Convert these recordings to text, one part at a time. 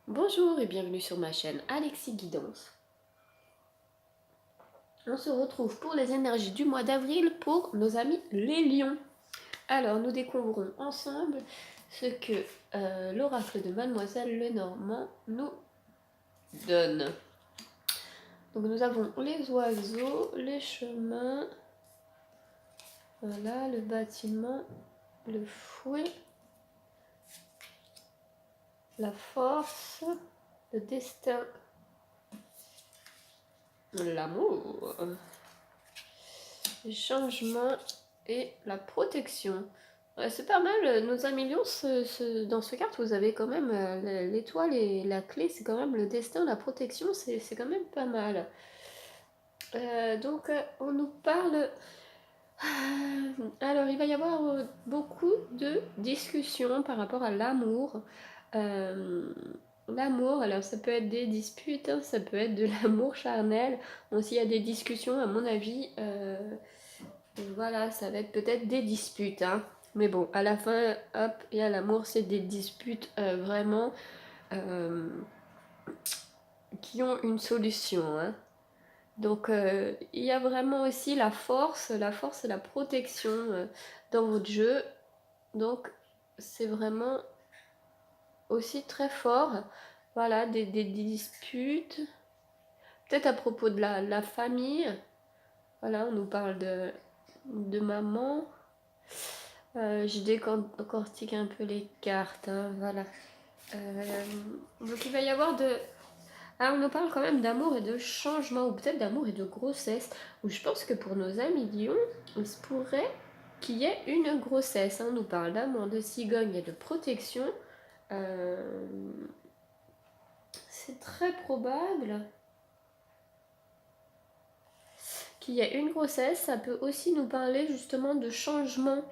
Bonjour et bienvenue sur ma chaîne Alexis Guidance. On se retrouve pour les énergies du mois d'avril pour nos amis les lions. Alors nous découvrons ensemble ce que l'oracle de Mademoiselle Lenormand nous donne. Donc nous avons les oiseaux, les chemins, voilà, le bâtiment, le fouet, la force, le destin, l'amour, le changement et la protection. Ouais, c'est pas mal, nos amis lions, dans ce carte, vous avez quand même l'étoile et la clé, c'est quand même le destin, la protection, c'est quand même pas mal. Donc, on nous parle... Alors, il va y avoir beaucoup de discussions par rapport à l'amour. L'amour, alors ça peut être des disputes, hein, ça peut être de l'amour charnel. Bon, s'il y a des discussions, à mon avis, voilà, ça va être peut-être des disputes, hein. Mais bon, à la fin, hop, et à l'amour, c'est des disputes vraiment euh, qui ont une solution, hein. Donc, il y a vraiment aussi la force et la protection dans votre jeu. Donc, c'est vraiment aussi très fort. Voilà, des disputes. Peut-être à propos de la famille. Voilà, on nous parle de maman. Je décortique un peu les cartes, hein, voilà. Donc il va y avoir de... Ah, on nous parle quand même d'amour et de changement, ou peut-être d'amour et de grossesse, où je pense que pour nos amis lions, il se pourrait qu'il y ait une grossesse, hein. On nous parle d'amour, de cigogne et de protection. Euh, C'est très probable qu'il y ait une grossesse. Ça peut aussi nous parler justement de changement,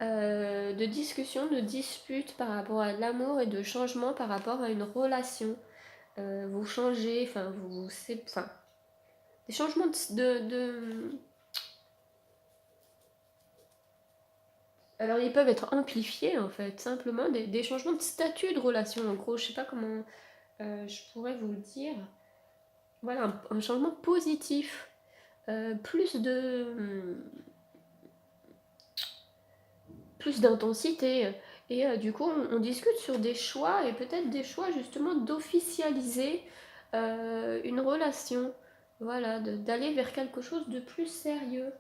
de discussion, de dispute par rapport à l'amour et de changement par rapport à une relation. Vous changez, enfin, enfin, des changements Alors, ils peuvent être amplifiés, en fait, simplement des changements de statut de relation, en gros, je sais pas comment je pourrais vous le dire. Voilà, un changement positif, plus plus d'intensité. Et du coup, on discute sur des choix, et peut-être des choix, justement, d'officialiser une relation. Voilà, d'aller vers quelque chose de plus sérieux.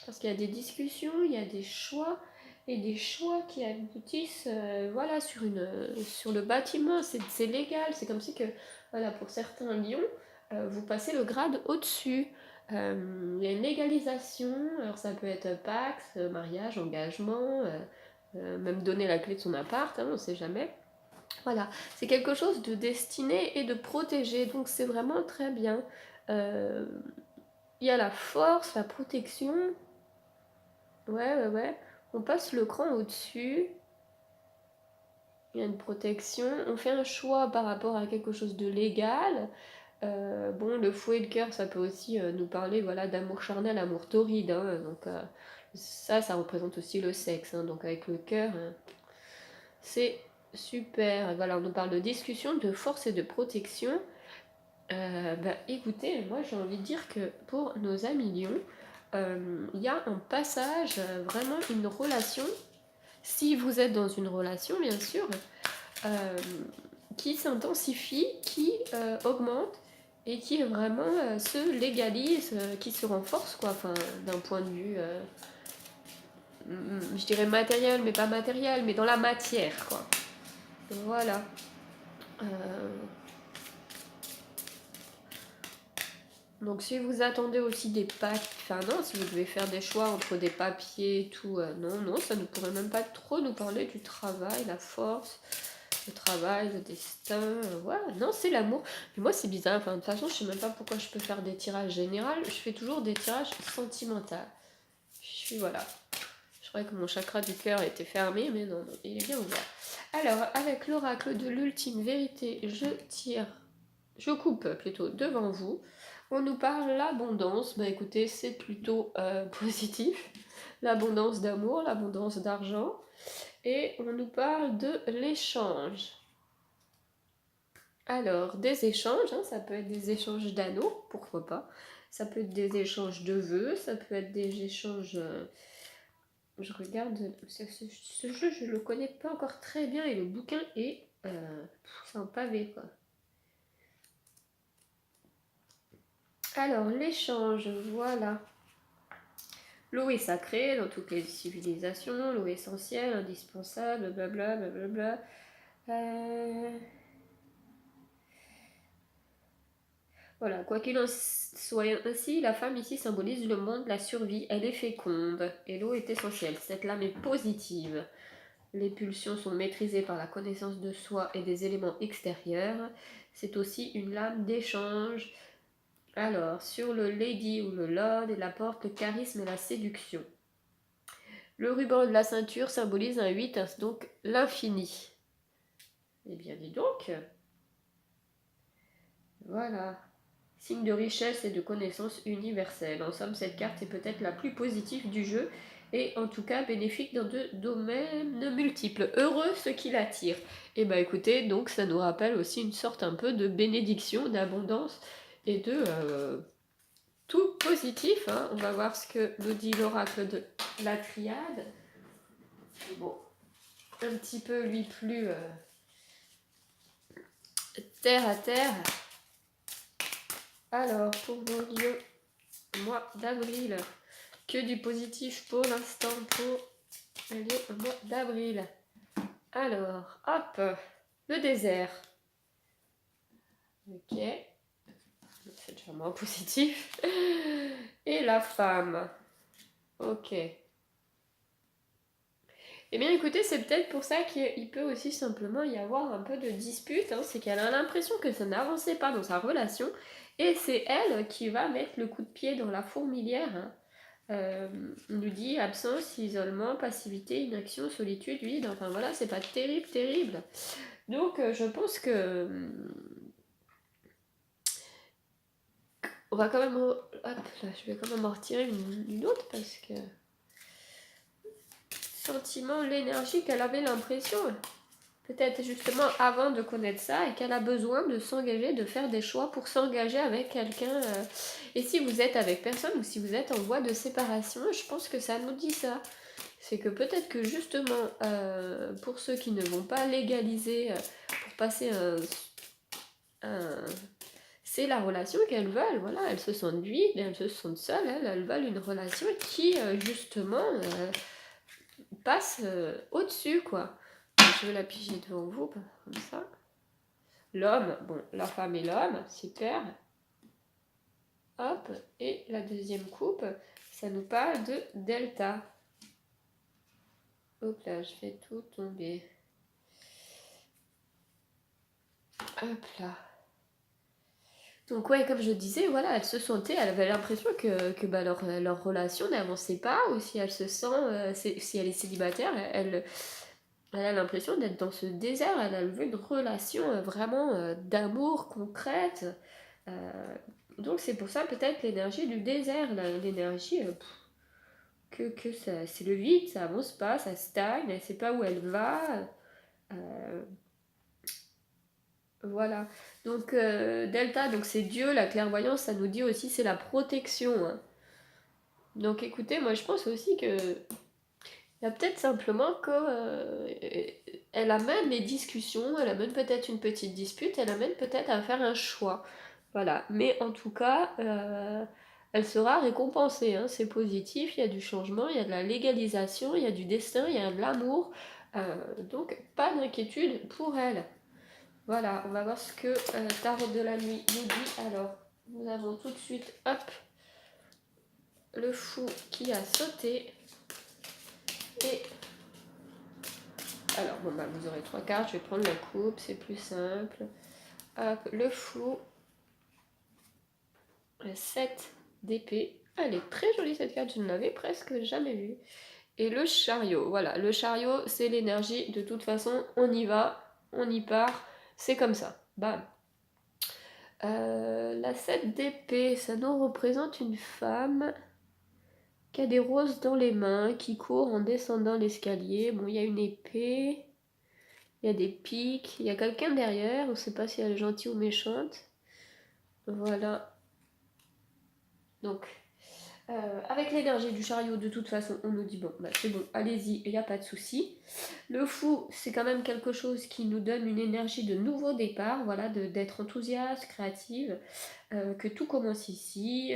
Parce qu'il y a des discussions, il y a des choix et des choix qui aboutissent voilà, sur le bâtiment. C'est légal, c'est comme si que voilà, pour certains lions, vous passez le grade au-dessus. Il y a une légalisation, alors ça peut être Pax, mariage, engagement, même donner la clé de son appart, hein, on ne sait jamais. Voilà, c'est quelque chose de destiné et de protégé, donc c'est vraiment très bien. Euh, il y a la force, la protection. Ouais. On passe le cran au-dessus. Il y a une protection. On fait un choix par rapport à quelque chose de légal. Bon, le fouet de cœur, ça peut aussi nous parler voilà, d'amour charnel, amour torride, hein. Donc ça représente aussi le sexe, hein. Donc avec le cœur, hein, c'est super. Et voilà, on nous parle de discussion, de force et de protection. Écoutez, moi j'ai envie de dire que pour nos amis lions, il y a un passage, vraiment une relation, si vous êtes dans une relation bien sûr, euh, qui s'intensifie, qui augmente et qui vraiment se légalise, qui se renforce, quoi, enfin, d'un point de vue, je dirais matériel, mais pas matériel, mais dans la matière, quoi. Voilà. Euh, Donc si vous attendez aussi des papiers, enfin non, si vous devez faire des choix entre des papiers et tout, non, ça ne pourrait même pas trop nous parler du travail, la force, le travail, le destin, voilà, non, c'est l'amour. Mais moi c'est bizarre, enfin de toute façon je sais même pas pourquoi je peux faire des tirages généraux, je fais toujours des tirages sentimentaux. Voilà. Je croyais que mon chakra du cœur était fermé, mais non, il est bien ouvert. Alors, avec l'oracle de l'ultime vérité, je coupe plutôt devant vous. On nous parle l'abondance. Bah écoutez, c'est plutôt positif. L'abondance d'amour, l'abondance d'argent. et on nous parle de l'échange. Alors, des échanges, hein, ça peut être des échanges d'anneaux, pourquoi pas. Ça peut être des échanges de vœux, ça peut être des échanges... je regarde, ce jeu, je le connais pas encore très bien et le bouquin est... c'est un pavé, quoi. Alors, l'échange, voilà. L'eau est sacrée dans toutes les civilisations, l'eau est essentielle, indispensable, blabla, blablabla. Voilà, quoi qu'il en soit ainsi, la femme ici symbolise le monde, la survie, elle est féconde, et l'eau est essentielle. Cette lame est positive. Les pulsions sont maîtrisées par la connaissance de soi et des éléments extérieurs. C'est aussi une lame d'échange. Alors, sur le lady ou le lord, il apporte le charisme et la séduction. Le ruban de la ceinture symbolise un 8, donc l'infini. Eh bien, dis donc. Voilà. Signe de richesse et de connaissance universelle. En somme, cette carte est peut-être la plus positive du jeu et en tout cas bénéfique dans de domaines multiples. Heureux ceux qui l'attirent. Et bah écoutez, donc ça nous rappelle aussi une sorte un peu de bénédiction, d'abondance et de tout positif. Hein. On va voir ce que nous dit l'oracle de la triade. Bon, un petit peu lui plus terre à terre. Alors, pour mon lieu, mois d'avril, que du positif pour l'instant pour le mois d'avril. Alors, hop, le désert. Ok, c'est déjà moins positif. Et la femme. Ok. Eh bien écoutez, c'est peut-être pour ça qu'il peut aussi simplement y avoir un peu de dispute, hein. C'est qu'elle a l'impression que ça n'avançait pas dans sa relation, et c'est elle qui va mettre le coup de pied dans la fourmilière, hein. On nous dit absence, isolement, passivité, inaction, solitude, vide, enfin voilà, c'est pas terrible, terrible. Donc je pense que... on va quand même... Hop, là, je vais quand même en retirer une autre, parce que... Sentiment, l'énergie qu'elle avait l'impression... Peut-être justement avant de connaître ça et qu'elle a besoin de s'engager, de faire des choix pour s'engager avec quelqu'un. Et si vous êtes avec personne ou si vous êtes en voie de séparation, je pense que ça nous dit ça. C'est que peut-être que justement, pour ceux qui ne vont pas légaliser pour passer c'est la relation qu'elles veulent. Voilà, elles se sentent vides, elles se sentent seules, elles veulent une relation qui justement passe au-dessus, quoi. Je vais la piger devant vous, comme ça. L'homme, bon, la femme et l'homme, super. Hop, et la deuxième coupe, ça nous parle de delta. Hop là, je fais tout tomber. Hop là. Donc ouais, comme je disais, voilà, elle se sentait, elle avait l'impression que bah, leur relation n'avançait pas, ou si elle se sent, si elle est célibataire, elle a l'impression d'être dans ce désert, elle a veut une relation vraiment d'amour concrète. Donc c'est pour ça peut-être l'énergie du désert, l'énergie que c'est le vide, ça avance pas, ça stagne, elle sait pas où elle va. Voilà. Donc Delta, donc c'est Dieu, la clairvoyance, ça nous dit aussi c'est la protection. Hein. Donc écoutez, moi je pense aussi que il y a peut-être simplement qu'elle amène les discussions, elle amène peut-être une petite dispute, elle amène peut-être à faire un choix. Voilà. Mais en tout cas, elle sera récompensée. Hein. C'est positif, il y a du changement, il y a de la légalisation, il y a du destin, il y a de l'amour. Donc pas d'inquiétude pour elle. Voilà, on va voir ce que Tarot de la nuit nous dit. Alors, nous avons tout de suite, hop, le fou qui a sauté. Et alors, bon, bah, vous aurez 3 cartes. Je vais prendre la coupe, c'est plus simple. Hop, le fou. Le 7 d'épée. Elle est très jolie cette carte, je ne l'avais presque jamais vue. Et le chariot. Voilà, le chariot, c'est l'énergie. De toute façon, on y va, on y part. C'est comme ça. Bam. La 7 d'épée, ça nous représente une femme qui a des roses dans les mains, qui court en descendant l'escalier. Bon, il y a une épée, il y a des pics, il y a quelqu'un derrière, on ne sait pas si elle est gentille ou méchante. Voilà. Donc, avec l'énergie du chariot, de toute façon, on nous dit bon, bah, c'est bon, allez-y, il n'y a pas de souci. Le fou, c'est quand même quelque chose qui nous donne une énergie de nouveau départ, voilà, d'être enthousiaste, créative, que tout commence ici.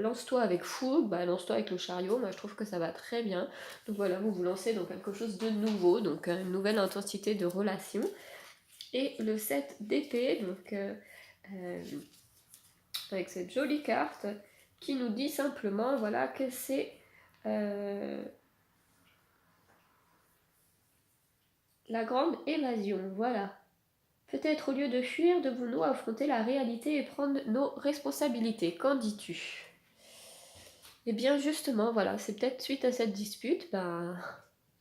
Lance-toi avec fou, bah, lance-toi avec le chariot, moi je trouve que ça va très bien. Donc voilà, vous vous lancez dans quelque chose de nouveau, donc une nouvelle intensité de relation. Et le 7 d'épée, donc avec cette jolie carte qui nous dit simplement voilà, que c'est la grande évasion. Voilà. Peut-être au lieu de fuir, devons-nous affronter la réalité et prendre nos responsabilités. Qu'en dis-tu? Eh bien justement, voilà, c'est peut-être suite à cette dispute, bah,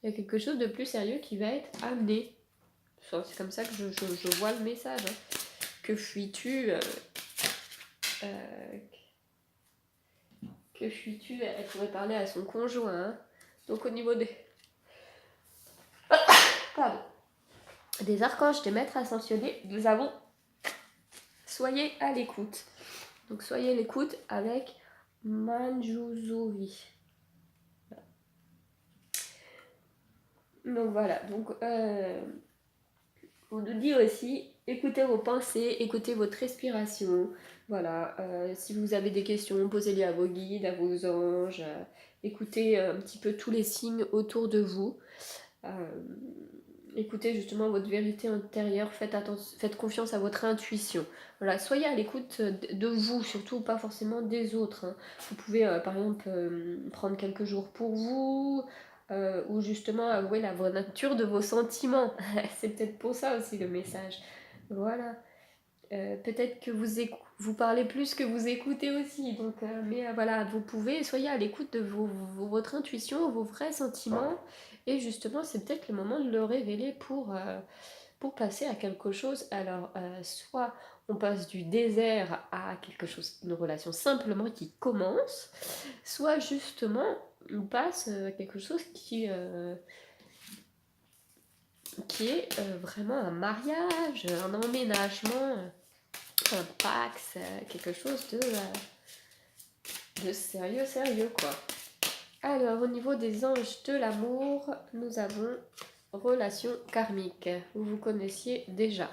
il y a quelque chose de plus sérieux qui va être amené. C'est comme ça que je vois le message. Hein. Que fuis-tu Que fuis-tu? Elle pourrait parler à son conjoint. Hein. Donc au niveau des... Pardon. Des archanges, des maîtres ascensionnés, nous avons soyez à l'écoute. Donc soyez à l'écoute avec Manjusori. Donc voilà, donc on nous dit aussi écoutez vos pensées, écoutez votre respiration. Voilà, si vous avez des questions, posez-les à vos guides, à vos anges. Écoutez un petit peu tous les signes autour de vous. Écoutez justement votre vérité intérieure, faites confiance à votre intuition. Voilà, soyez à l'écoute de vous, surtout pas forcément des autres. Hein. Vous pouvez par exemple prendre quelques jours pour vous, ou justement avouer la vraie nature de vos sentiments. C'est peut-être pour ça aussi le message. Voilà. Peut-être que vous parlez plus que vous écoutez aussi. Donc, mais voilà, vous pouvez, soyez à l'écoute de votre intuition, vos vrais sentiments. Et justement, c'est peut-être le moment de le révéler pour passer à quelque chose. Alors, soit on passe du désert à quelque chose, une relation simplement qui commence, soit justement on passe à quelque chose qui est vraiment un mariage, un emménagement, un pax, quelque chose de sérieux, sérieux quoi. Alors, au niveau des anges de l'amour, nous avons relation karmique. Vous vous connaissiez déjà.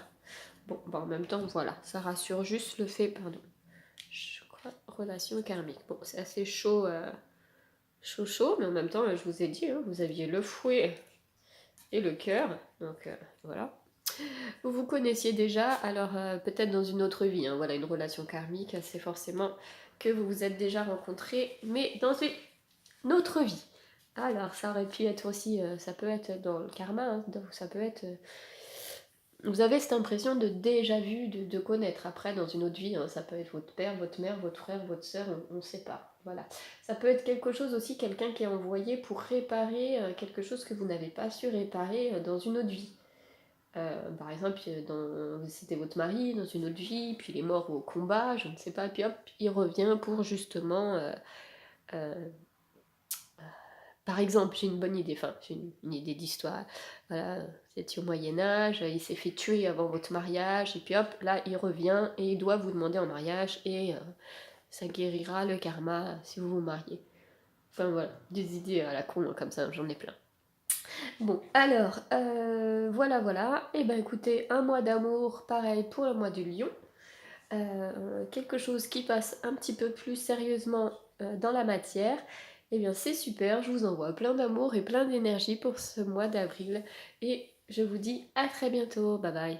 Bon, bah en même temps, voilà, ça rassure juste le fait, pardon. Je crois, relation karmique. Bon, c'est assez chaud, chaud, mais en même temps, je vous ai dit, hein, vous aviez le fouet et le cœur, donc voilà. Vous vous connaissiez déjà, alors peut-être dans une autre vie, hein, voilà, une relation karmique, c'est forcément que vous vous êtes déjà rencontrés, mais dans une autre vie. Alors, ça aurait pu être aussi, ça peut être dans le karma, hein, ça peut être... vous avez cette impression de déjà vu, de connaître. Après, dans une autre vie, hein, ça peut être votre père, votre mère, votre frère, votre soeur, on ne sait pas. Voilà. Ça peut être quelque chose aussi, quelqu'un qui est envoyé pour réparer quelque chose que vous n'avez pas su réparer dans une autre vie. Par exemple, c'était votre mari dans une autre vie, puis il est mort au combat, je ne sais pas, puis hop, il revient pour justement... par exemple, j'ai une bonne idée, enfin, j'ai une idée d'histoire. Voilà, vous étiez au Moyen-Âge, il s'est fait tuer avant votre mariage, et puis hop, là, il revient et il doit vous demander en mariage, et ça guérira le karma si vous vous mariez. Enfin voilà, des idées à la con, comme ça, j'en ai plein. Bon, alors, voilà. Et ben écoutez, un mois d'amour, pareil pour le mois du lion. Quelque chose qui passe un petit peu plus sérieusement dans la matière. Eh bien c'est super, je vous envoie plein d'amour et plein d'énergie pour ce mois d'avril. Et je vous dis à très bientôt, bye bye.